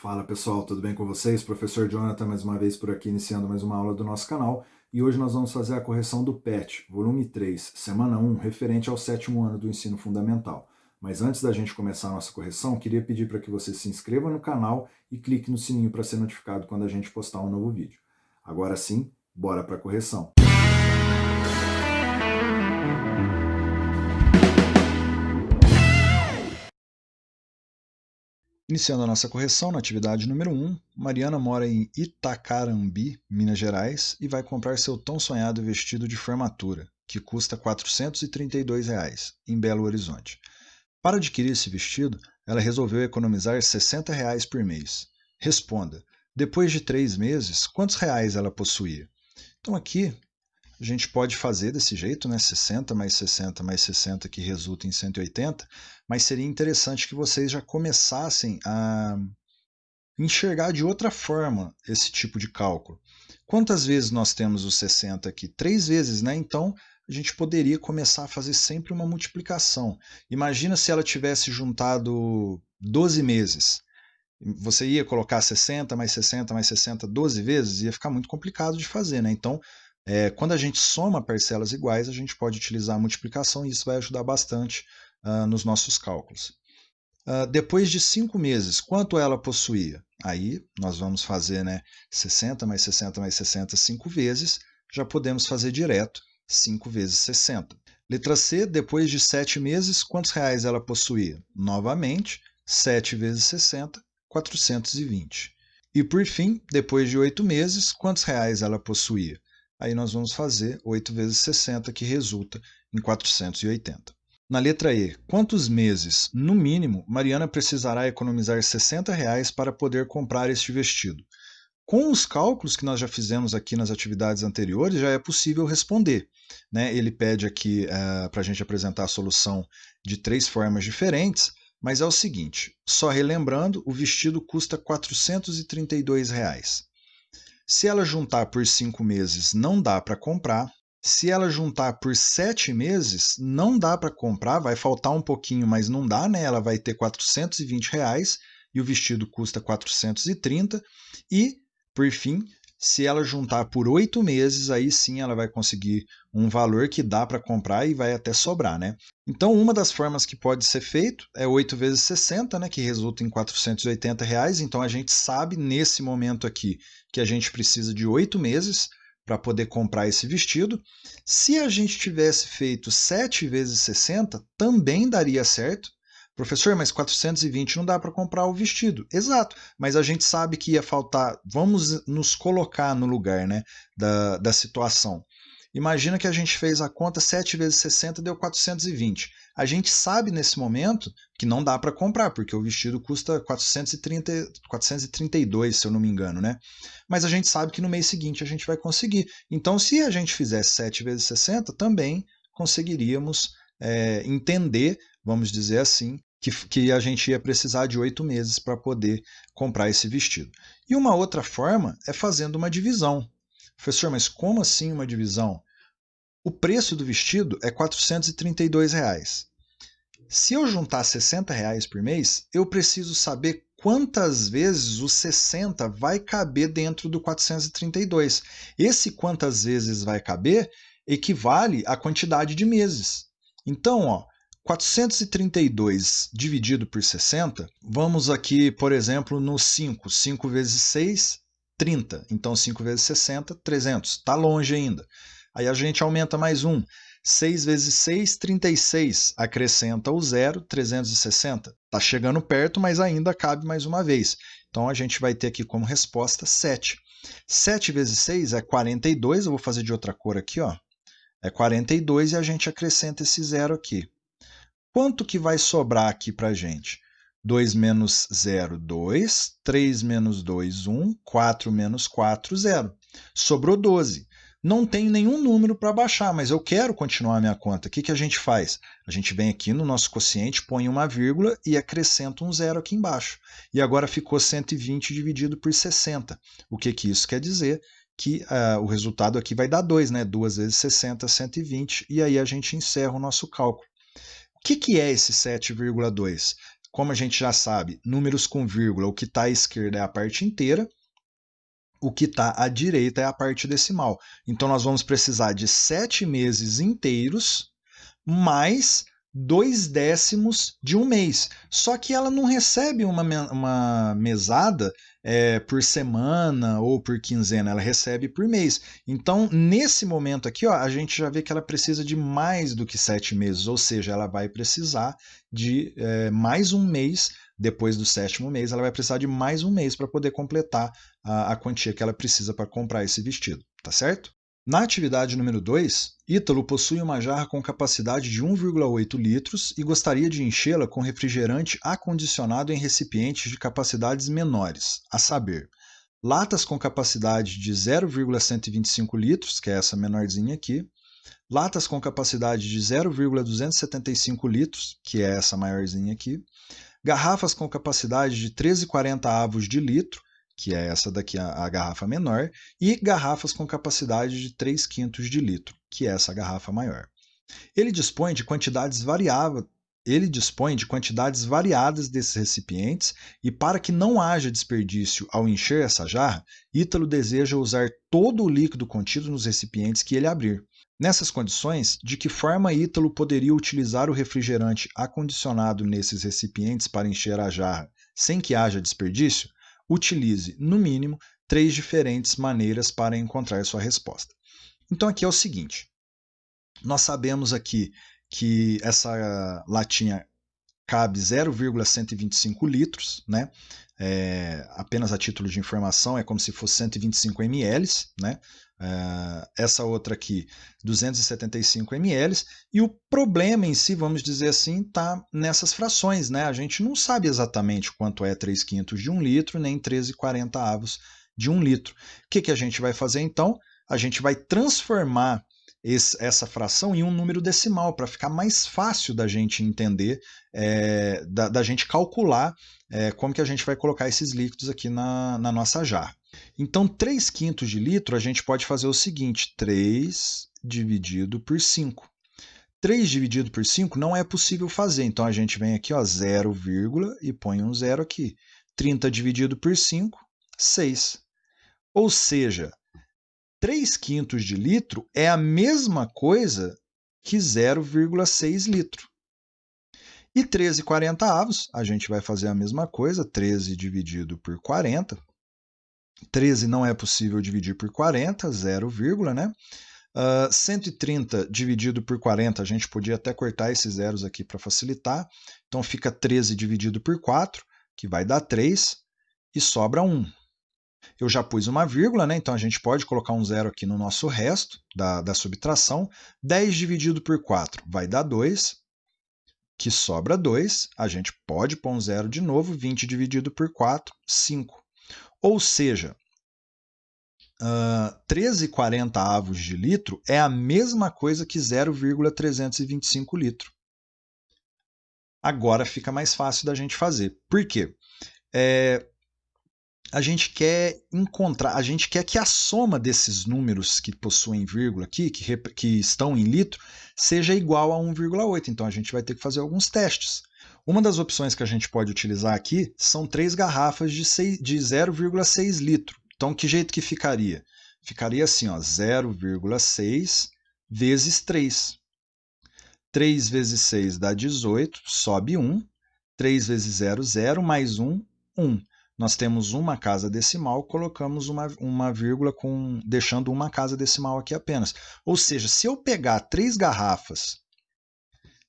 Fala pessoal, tudo bem com vocês? Professor Jonathan mais uma vez por aqui, iniciando mais uma aula do nosso canal. E hoje nós vamos fazer a correção do PET, volume 3, semana 1, referente ao 7º ano do ensino fundamental. Mas antes da gente começar a nossa correção, queria pedir para que você se inscreva no canal e clique no sininho para ser notificado quando a gente postar um novo vídeo. Agora sim, bora para a correção. Iniciando a nossa correção na atividade número 1, Mariana mora em Itacarambi, Minas Gerais, e vai comprar seu tão sonhado vestido de formatura, que custa R$ 432, em Belo Horizonte. Para adquirir esse vestido, ela resolveu economizar R$ 60 por mês. Responda, depois de 3 meses, quantos reais ela possuía? Então aqui a gente pode fazer desse jeito, né? 60 mais 60 mais 60, que resulta em 180, mas seria interessante que vocês já começassem a enxergar de outra forma esse tipo de cálculo. Quantas vezes nós temos o 60 aqui? 3 vezes, né? Então a gente poderia começar a fazer sempre uma multiplicação. Imagina se ela tivesse juntado 12 meses. Você ia colocar 60 mais 60 mais 60 12 vezes, ia ficar muito complicado de fazer, né? Então, quando a gente soma parcelas iguais, a gente pode utilizar a multiplicação e isso vai ajudar bastante nos nossos cálculos. Depois de 5 meses, quanto ela possuía? Aí nós vamos fazer 60 mais 60 mais 60 5 vezes, já podemos fazer direto 5 vezes 60. Letra C, depois de 7 meses, quantos reais ela possuía? Novamente, 7 vezes 60, 420. E por fim, depois de 8 meses, quantos reais ela possuía? Aí nós vamos fazer 8 vezes 60, que resulta em 480. Na letra E, quantos meses, no mínimo, Mariana precisará economizar R$ 60 para poder comprar este vestido? Com os cálculos que nós já fizemos aqui nas atividades anteriores, já é possível responder. Né? Ele pede aqui para a gente apresentar a solução de 3 formas diferentes, mas é o seguinte, só relembrando, o vestido custa R$ 432. Se ela juntar por 5 meses, não dá para comprar. Se ela juntar por 7 meses, não dá para comprar, vai faltar um pouquinho, mas não dá, né? Ela vai ter R$ 420 e o vestido custa 430. E, por fim, se ela juntar por 8 meses, aí sim ela vai conseguir um valor que dá para comprar e vai até sobrar, né? Então, uma das formas que pode ser feito é 8 vezes 60, né, que resulta em R$ 480. Então, a gente sabe nesse momento aqui que a gente precisa de 8 meses para poder comprar esse vestido. Se a gente tivesse feito 7 vezes 60, também daria certo. Professor, mas 420 não dá para comprar o vestido. Exato, mas a gente sabe que ia faltar. Vamos nos colocar no lugar, né, da situação. Imagina que a gente fez a conta 7 vezes 60 deu 420. A gente sabe nesse momento que não dá para comprar, porque o vestido custa 432, se eu não me engano, né? Mas a gente sabe que no mês seguinte a gente vai conseguir. Então, se a gente fizesse 7 vezes 60, também conseguiríamos entender, vamos dizer assim, que a gente ia precisar de 8 meses para poder comprar esse vestido. E uma outra forma é fazendo uma divisão. Professor, mas como assim uma divisão? O preço do vestido é R$ 432. Se eu juntar R$ 60 por mês, eu preciso saber quantas vezes o 60 vai caber dentro do 432. Esse quantas vezes vai caber equivale à quantidade de meses. Então, 432 dividido por 60, vamos aqui, por exemplo, no 5. 5 vezes 6, 30. Então, 5 vezes 60, 300. Está longe ainda. Aí a gente aumenta mais um. 6 vezes 6, 36. Acrescenta o zero, 360. Está chegando perto, mas ainda cabe mais uma vez. Então, a gente vai ter aqui como resposta 7. 7 vezes 6 é 42. Eu vou fazer de outra cor aqui. É 42 e a gente acrescenta esse zero aqui. Quanto que vai sobrar aqui para a gente? 2 menos 0, 2. 3 menos 2, 1. 4 menos 4, 0. Sobrou 12. Não tem nenhum número para baixar, mas eu quero continuar a minha conta. O que a gente faz? A gente vem aqui no nosso quociente, põe uma vírgula e acrescenta um zero aqui embaixo. E agora ficou 120 dividido por 60. O que isso quer dizer? Que o resultado aqui vai dar 2, né? 2 vezes 60, 120, e aí a gente encerra o nosso cálculo. O que é esse 7,2? como a gente já sabe, números com vírgula, o que está à esquerda é a parte inteira, o que está à direita é a parte decimal. Então, nós vamos precisar de 7 meses inteiros mais 2/10 de um mês. Só que ela não recebe uma mesada por semana ou por quinzena, ela recebe por mês. Então, nesse momento aqui, ó, a gente já vê que ela precisa de mais do que 7 meses, ou seja, ela vai precisar de mais um mês. Depois do 7º mês, ela vai precisar de mais um mês para poder completar a quantia que ela precisa para comprar esse vestido, tá certo? Na atividade número 2, Ítalo possui uma jarra com capacidade de 1,8 litros e gostaria de enchê-la com refrigerante acondicionado em recipientes de capacidades menores, a saber, latas com capacidade de 0,125 litros, que é essa menorzinha aqui, latas com capacidade de 0,275 litros, que é essa maiorzinha aqui, garrafas com capacidade de 13,40 avos de litro, que é essa daqui a garrafa menor, e garrafas com capacidade de 3/5 de litro, que é essa garrafa maior. Ele dispõe de quantidades variadas desses recipientes e, para que não haja desperdício ao encher essa jarra, Ítalo deseja usar todo o líquido contido nos recipientes que ele abrir. Nessas condições, de que forma Ítalo poderia utilizar o refrigerante acondicionado nesses recipientes para encher a jarra sem que haja desperdício? Utilize, no mínimo, 3 diferentes maneiras para encontrar sua resposta. Então aqui é o seguinte, nós sabemos aqui que essa latinha cabe 0,125 litros, né? Apenas a título de informação, é como se fosse 125 ml, né? Essa outra aqui, 275 ml, e o problema em si, vamos dizer assim, está nessas frações, né? A gente não sabe exatamente quanto é 3/5 de 1 litro, nem 13,40 avos de 1 litro. O que a gente vai fazer então? A gente vai transformar essa fração em um número decimal, para ficar mais fácil da gente entender, da gente calcular como que a gente vai colocar esses líquidos aqui na nossa jarra. Então, 3/5 de litro, a gente pode fazer o seguinte, 3 dividido por 5. 3 dividido por 5 não é possível fazer, então a gente vem aqui, ó, 0, e põe um 0 aqui. 30 dividido por 5, 6. Ou seja, 3/5 de litro é a mesma coisa que 0,6 litro. E 13,40 avos, a gente vai fazer a mesma coisa, 13 dividido por 40. 13 não é possível dividir por 40, 0, né? 130 dividido por 40, a gente podia até cortar esses zeros aqui para facilitar. Então fica 13 dividido por 4, que vai dar 3, e sobra 1. Eu já pus uma vírgula, né? Então a gente pode colocar um zero aqui no nosso resto da subtração. 10 dividido por 4 vai dar 2, que sobra 2. A gente pode pôr um zero de novo. 20 dividido por 4, 5. Ou seja, 13,40 avos de litro é a mesma coisa que 0,325 litro. Agora fica mais fácil da gente fazer. Por quê? A gente quer que a soma desses números que possuem vírgula aqui, que estão em litro, seja igual a 1,8. Então a gente vai ter que fazer alguns testes. Uma das opções que a gente pode utilizar aqui são 3 garrafas de 0,6 litro. Então que jeito que ficaria? Ficaria assim, 0,6 vezes 3. 3 vezes 6 dá 18, sobe 1. 3 vezes 0, 0, mais 1, 1. Nós temos uma casa decimal, colocamos uma vírgula deixando uma casa decimal aqui apenas. Ou seja, se eu pegar 3 garrafas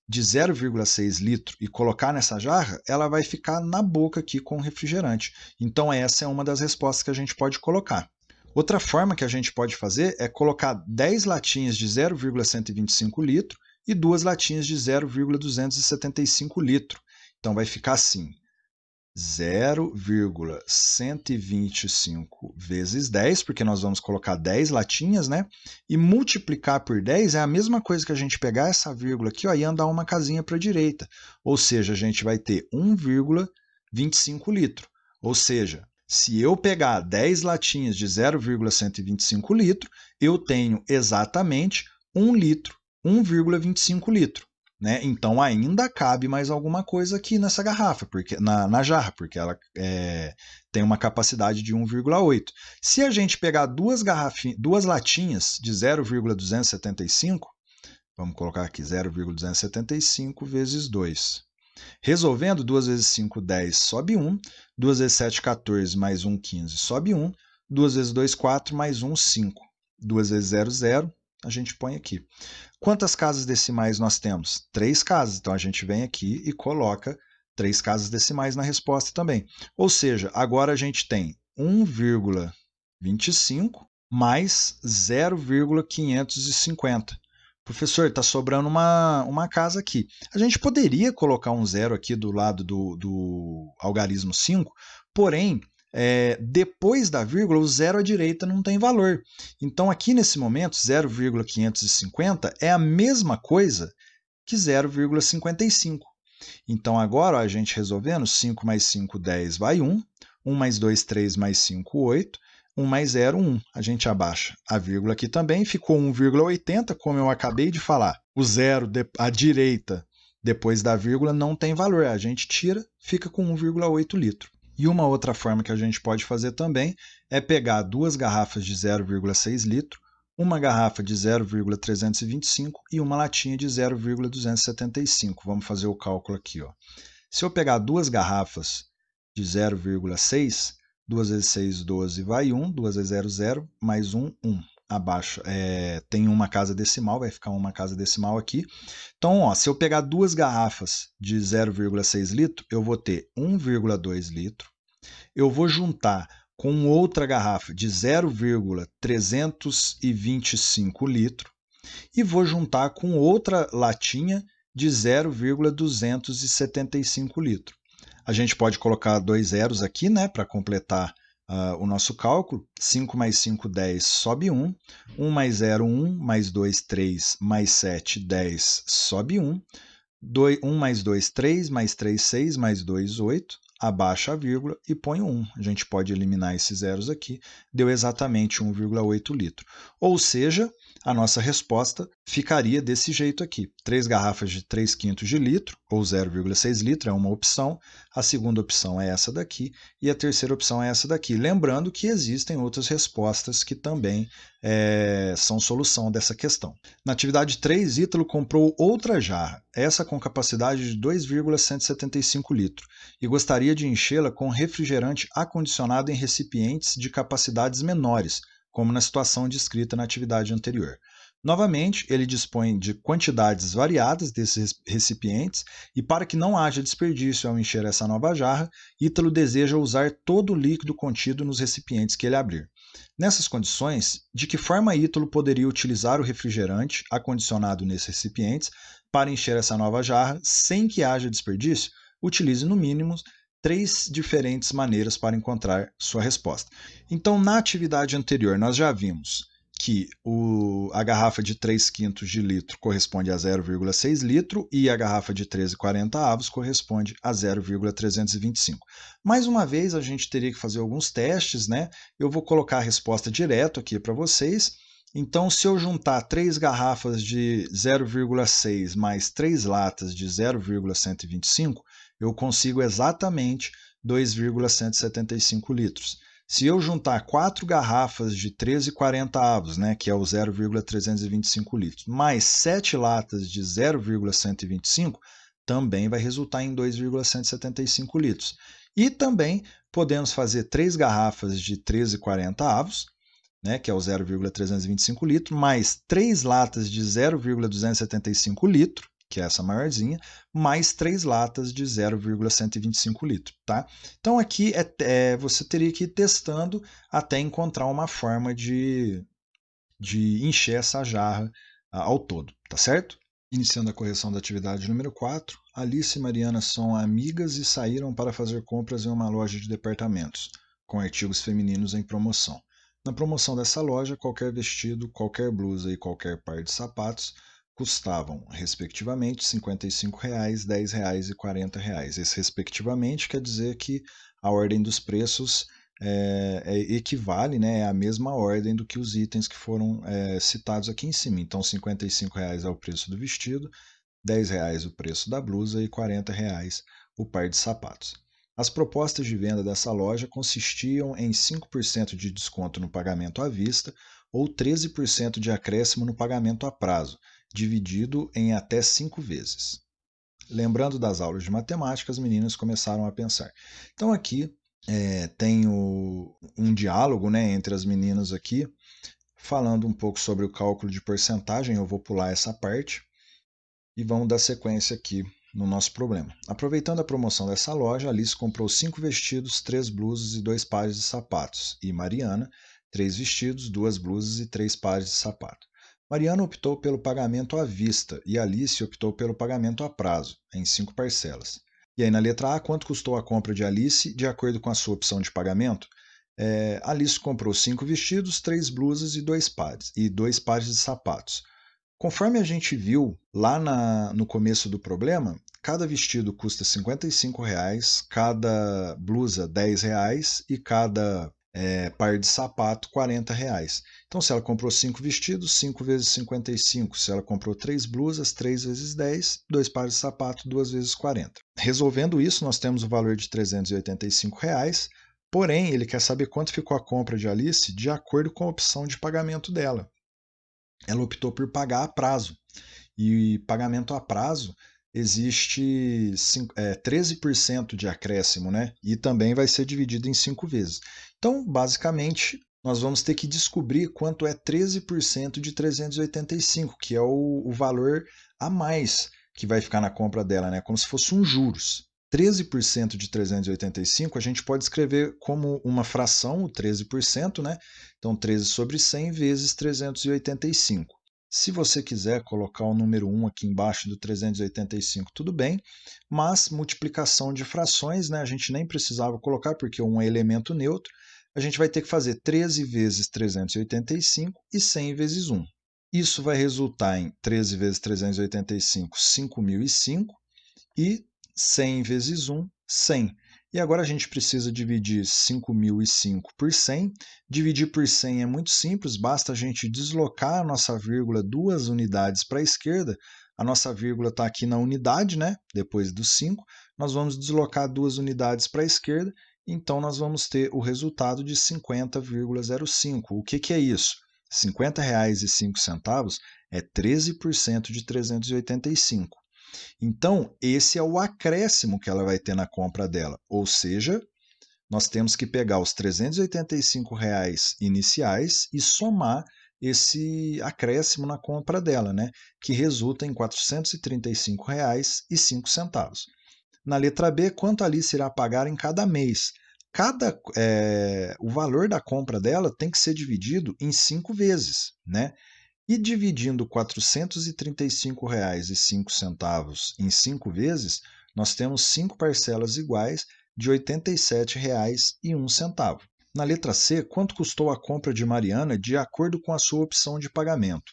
de 0,6 litro e colocar nessa jarra, ela vai ficar na boca aqui com refrigerante. Então essa é uma das respostas que a gente pode colocar. Outra forma que a gente pode fazer é colocar 10 latinhas de 0,125 litro e 2 latinhas de 0,275 litro. Então vai ficar assim, 0,125 vezes 10, porque nós vamos colocar 10 latinhas, né? E multiplicar por 10 é a mesma coisa que a gente pegar essa vírgula aqui, ó, e andar uma casinha para a direita. Ou seja, a gente vai ter 1,25 litro. Ou seja, se eu pegar 10 latinhas de 0,125 litro, eu tenho exatamente 1 litro, 1,25 litro. né? Então ainda cabe mais alguma coisa aqui nessa garrafa, porque na jarra, porque ela tem uma capacidade de 1,8. Se a gente pegar duas latinhas de 0,275, vamos colocar aqui 0,275 vezes 2. Resolvendo, 2 vezes 5, 10, sobe 1. 2 vezes 7, 14, mais 1, 15, sobe 1. 2 vezes 2, 4, mais 1, 5. 2 vezes 0, 0, a gente põe aqui. Quantas casas decimais nós temos? 3 casas. Então a gente vem aqui e coloca 3 casas decimais na resposta também. Ou seja, agora a gente tem 1,25 mais 0,550. Professor, está sobrando uma casa aqui. A gente poderia colocar um zero aqui do lado do algarismo 5, porém, depois da vírgula, o zero à direita não tem valor. Então, aqui nesse momento, 0,550 é a mesma coisa que 0,55. Então, agora, ó, a gente resolvendo, 5 mais 5, 10, vai 1. 1 mais 2, 3, mais 5, 8. 1 mais 0, 1. A gente abaixa a vírgula aqui também, ficou 1,80, como eu acabei de falar. O zero à direita, depois da vírgula, não tem valor. A gente tira, fica com 1,8 litro. E uma outra forma que a gente pode fazer também é pegar 2 garrafas de 0,6 litro, uma garrafa de 0,325 e uma latinha de 0,275. Vamos fazer o cálculo aqui. Ó. Se eu pegar 2 garrafas de 0,6, 2 vezes 6, 12, vai 1, 2 vezes 0, 0, mais 1, 1. Abaixo tem uma casa decimal, vai ficar uma casa decimal aqui. Então, ó, se eu pegar 2 garrafas de 0,6 litro, eu vou ter 1,2 litro. Eu vou juntar com outra garrafa de 0,325 litro e vou juntar com outra latinha de 0,275 litro. A gente pode colocar 2 zeros aqui, né, para completar o nosso cálculo. 5 mais 5, 10, sobe 1. 1 mais 0, 1. Mais 2, 3. Mais 7, 10, sobe 1. 1 mais 2, 3. Mais 3, 6. Mais 2, 8. Abaixa a vírgula e põe 1. A gente pode eliminar esses zeros aqui. Deu exatamente 1,8 litro. Ou seja, a nossa resposta ficaria desse jeito aqui. 3 garrafas de 3 quintos de litro, ou 0,6 litro, é uma opção. A segunda opção é essa daqui. E a terceira opção é essa daqui. Lembrando que existem outras respostas que também são solução dessa questão. Na atividade 3, Ítalo comprou outra jarra, essa com capacidade de 2,175 litros, e gostaria de enchê-la com refrigerante acondicionado em recipientes de capacidades menores, como na situação descrita na atividade anterior. Novamente, ele dispõe de quantidades variadas desses recipientes e, para que não haja desperdício ao encher essa nova jarra, Ítalo deseja usar todo o líquido contido nos recipientes que ele abrir. Nessas condições, de que forma Ítalo poderia utilizar o refrigerante acondicionado nesses recipientes para encher essa nova jarra sem que haja desperdício? Utilize no mínimo 3 diferentes maneiras para encontrar sua resposta. Então, na atividade anterior, nós já vimos que a garrafa de 3 quintos de litro corresponde a 0,6 litro e a garrafa de 13,40 avos corresponde a 0,325. Mais uma vez, a gente teria que fazer alguns testes, né? Eu vou colocar a resposta direto aqui para vocês. Então, se eu juntar 3 garrafas de 0,6 mais 3 latas de 0,125, eu consigo exatamente 2,175 litros. Se eu juntar 4 garrafas de 13,40 avos, né, que é o 0,325 litros, mais 7 latas de 0,125, também vai resultar em 2,175 litros. E também podemos fazer 3 garrafas de 13,40 avos, né, que é o 0,325 litros, mais 3 latas de 0,275 litros, que é essa maiorzinha, mais 3 latas de 0,125 litros, tá? Então aqui você teria que ir testando até encontrar uma forma de encher essa jarra ao todo, tá certo? Iniciando a correção da atividade número 4, Alice e Mariana são amigas e saíram para fazer compras em uma loja de departamentos, com artigos femininos em promoção. Na promoção dessa loja, qualquer vestido, qualquer blusa e qualquer par de sapatos custavam, respectivamente, R$ 55, R$ 10 e R$ 40. Esse, respectivamente, quer dizer que a ordem dos preços equivale, né, é a mesma ordem do que os itens que foram citados aqui em cima. Então, R$ 55 é o preço do vestido, R$ 10 o preço da blusa e R$ 40 o par de sapatos. As propostas de venda dessa loja consistiam em 5% de desconto no pagamento à vista ou 13% de acréscimo no pagamento a prazo, dividido em até 5 vezes. Lembrando das aulas de matemática, as meninas começaram a pensar. Então aqui tem um diálogo, né, entre as meninas aqui, falando um pouco sobre o cálculo de porcentagem. Eu vou pular essa parte e vamos dar sequência aqui no nosso problema. Aproveitando a promoção dessa loja, Alice comprou 5 vestidos, 3 blusas e 2 pares de sapatos. E Mariana, 3 vestidos, 2 blusas e 3 pares de sapato. Mariana optou pelo pagamento à vista e Alice optou pelo pagamento a prazo, em 5 parcelas. E aí na letra A, quanto custou a compra de Alice de acordo com a sua opção de pagamento? Alice comprou 5 vestidos, 3 blusas e 2 pares de sapatos. Conforme a gente viu lá no começo do problema, cada vestido custa R$ 55, cada blusa R$ 10 e cada par de sapato R$ 40. Então, se ela comprou 5 vestidos, 5 vezes 55. Se ela comprou 3 blusas, 3 vezes 10, 2 pares de sapato, 2 vezes 40. Resolvendo isso, nós temos o valor de R$ 385, porém, ele quer saber quanto ficou a compra de Alice de acordo com a opção de pagamento dela. Ela optou por pagar a prazo. E pagamento a prazo existe 13% de acréscimo, né? E também vai ser dividido em 5 vezes. Então, basicamente, nós vamos ter que descobrir quanto é 13% de 385, que é o valor a mais que vai ficar na compra dela, né? Como se fosse um juros. 13% de 385 a gente pode escrever como uma fração, o 13%, né? Então, 13 sobre 100 vezes 385. Se você quiser colocar o número 1 aqui embaixo do 385, tudo bem, mas multiplicação de frações, né, a gente nem precisava colocar, porque 1 é elemento neutro, a gente vai ter que fazer 13 vezes 385 e 100 vezes 1. Isso vai resultar em 13 vezes 385, 5.005, e 100 vezes 1, 100. E agora a gente precisa dividir 5.005 por 100. Dividir por 100 é muito simples, basta a gente deslocar a nossa vírgula 2 unidades para a esquerda. A nossa vírgula está aqui na unidade, né? Depois do 5. Nós vamos deslocar 2 unidades para a esquerda, então nós vamos ter o resultado de 50,05. O que é isso? R$ 50,05 é 13% de 385. Então, esse é o acréscimo que ela vai ter na compra dela. Ou seja, nós temos que pegar os R$ 385 iniciais e somar esse acréscimo na compra dela, né? Que resulta em R$ 435,05. Na letra B, quanto a Alice irá pagar em cada mês? O valor da compra dela tem que ser dividido em 5 vezes, né? E dividindo R$ 435,05 em 5 vezes, nós temos 5 parcelas iguais de R$ 87,01. Na letra C, quanto custou a compra de Mariana de acordo com a sua opção de pagamento?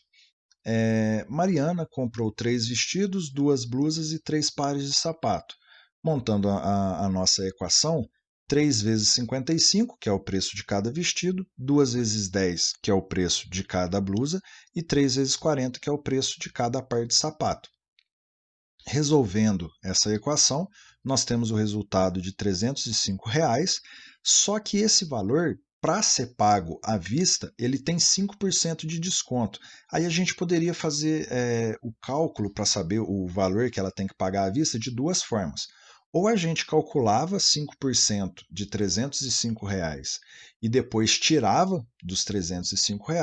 Mariana comprou 3 vestidos, 2 blusas e 3 pares de sapato. Montando a nossa equação, 3 vezes 55, que é o preço de cada vestido, 2 vezes 10, que é o preço de cada blusa, e 3 vezes 40, que é o preço de cada par de sapato. Resolvendo essa equação, nós temos o resultado de R$ 305, só que esse valor, para ser pago à vista, ele tem 5% de desconto. Aí a gente poderia fazer o cálculo para saber o valor que ela tem que pagar à vista de duas formas. Ou a gente calculava 5% de R$ 305 e depois tirava dos R$ 305,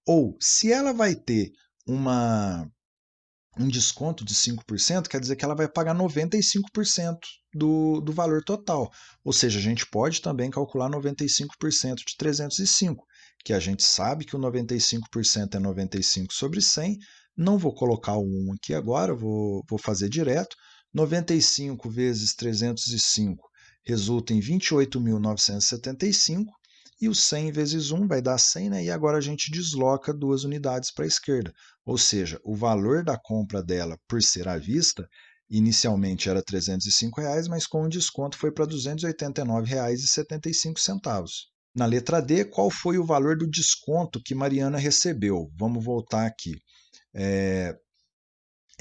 ou se ela vai ter um desconto de 5%, quer dizer que ela vai pagar 95% do valor total. Ou seja, a gente pode também calcular 95% de 305, que a gente sabe que o 95% é 95 sobre 100. Não vou colocar o 1 aqui agora, vou fazer direto. 95 vezes 305 resulta em 28.975, e o 100 vezes 1 vai dar 100, né? E agora a gente desloca 2 unidades para a esquerda. Ou seja, o valor da compra dela, por ser à vista, inicialmente era R$ 305, mas com o desconto foi para R$ 289,75. Na letra D, qual foi o valor do desconto que Mariana recebeu? Vamos voltar aqui.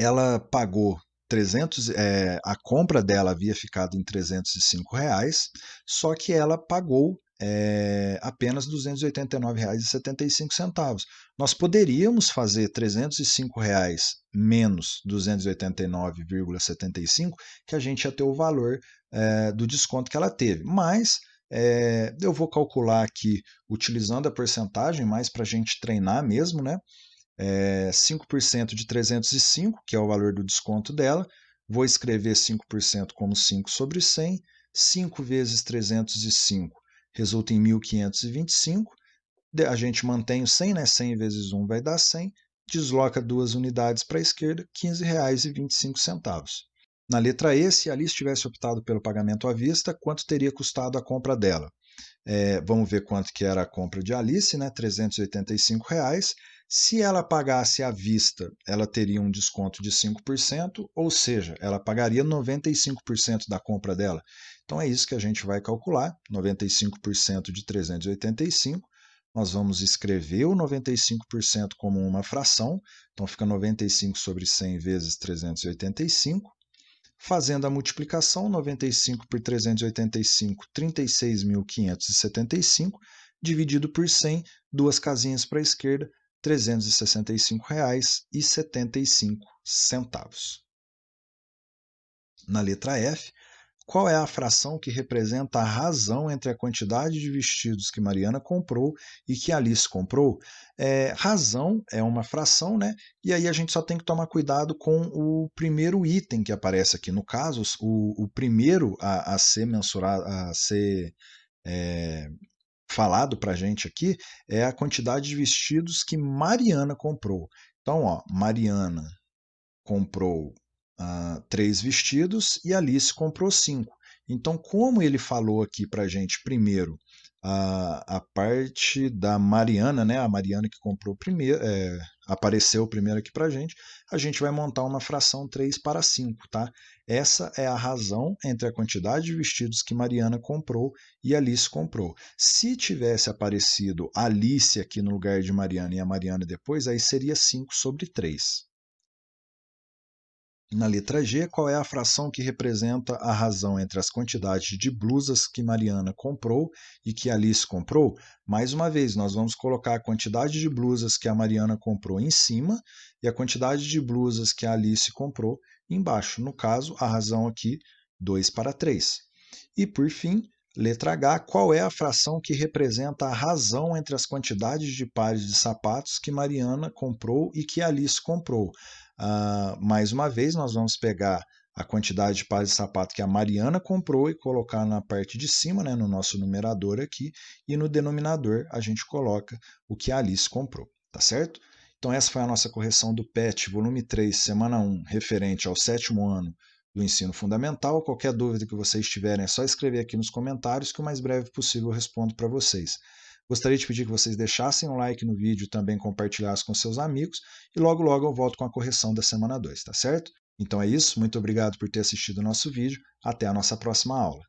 ela pagou 300, a compra dela havia ficado em R$ 305, só que ela pagou apenas R$ 289,75. Nós poderíamos fazer R$ 305 menos 289,75, que a gente ia ter o valor do desconto que ela teve. Mas eu vou calcular aqui utilizando a porcentagem, mais para a gente treinar mesmo, né? 5% de 305, que é o valor do desconto dela. Vou escrever 5% como 5 sobre 100. 5 vezes 305 resulta em 1.525. A gente mantém o 100, né? 100 vezes 1 vai dar 100. Desloca 2 unidades para a esquerda, R$ 15,25. Na letra E, se a Alice tivesse optado pelo pagamento à vista, quanto teria custado a compra dela? Vamos ver quanto que era a compra de Alice, né? R$ 385. Se ela pagasse à vista, ela teria um desconto de 5%, ou seja, ela pagaria 95% da compra dela. Então é isso que a gente vai calcular, 95% de 385. Nós vamos escrever o 95% como uma fração, então fica 95 sobre 100 vezes 385. Fazendo a multiplicação, 95 por 385, 36.575, dividido por 100, duas casinhas para a esquerda, R$ 365,75. Na letra F, qual é a fração que representa a razão entre a quantidade de vestidos que Mariana comprou e que Alice comprou? Razão é uma fração, né? E aí a gente só tem que tomar cuidado com o primeiro item que aparece aqui. No caso, o primeiro a ser mensurado, a ser falado para a gente aqui é a quantidade de vestidos que Mariana comprou. Então, ó, Mariana comprou 3 vestidos e Alice comprou 5. Então, como ele falou aqui para a gente primeiro a parte da Mariana, né? A Mariana que comprou primeiro, apareceu primeiro aqui para a gente vai montar uma fração 3/5, tá? Essa é a razão entre a quantidade de vestidos que Mariana comprou e Alice comprou. Se tivesse aparecido Alice aqui no lugar de Mariana e a Mariana depois, aí seria 5 sobre 3. Na letra G, qual é a fração que representa a razão entre as quantidades de blusas que Mariana comprou e que Alice comprou? Mais uma vez, nós vamos colocar a quantidade de blusas que a Mariana comprou em cima e a quantidade de blusas que a Alice comprou embaixo. No caso, a razão aqui, 2/3. E por fim, letra H, qual é a fração que representa a razão entre as quantidades de pares de sapatos que Mariana comprou e que Alice comprou? Mais uma vez, nós vamos pegar a quantidade de pares de sapato que a Mariana comprou e colocar na parte de cima, né, no nosso numerador aqui, e no denominador a gente coloca o que a Alice comprou, tá certo? Então essa foi a nossa correção do PET, volume 3, semana 1, referente ao 7º ano do ensino fundamental. Qualquer dúvida que vocês tiverem é só escrever aqui nos comentários que o mais breve possível eu respondo para vocês. Gostaria de pedir que vocês deixassem um like no vídeo e também compartilhassem com seus amigos. E logo logo eu volto com a correção da semana 2, tá certo? Então é isso, muito obrigado por ter assistido o nosso vídeo. Até a nossa próxima aula.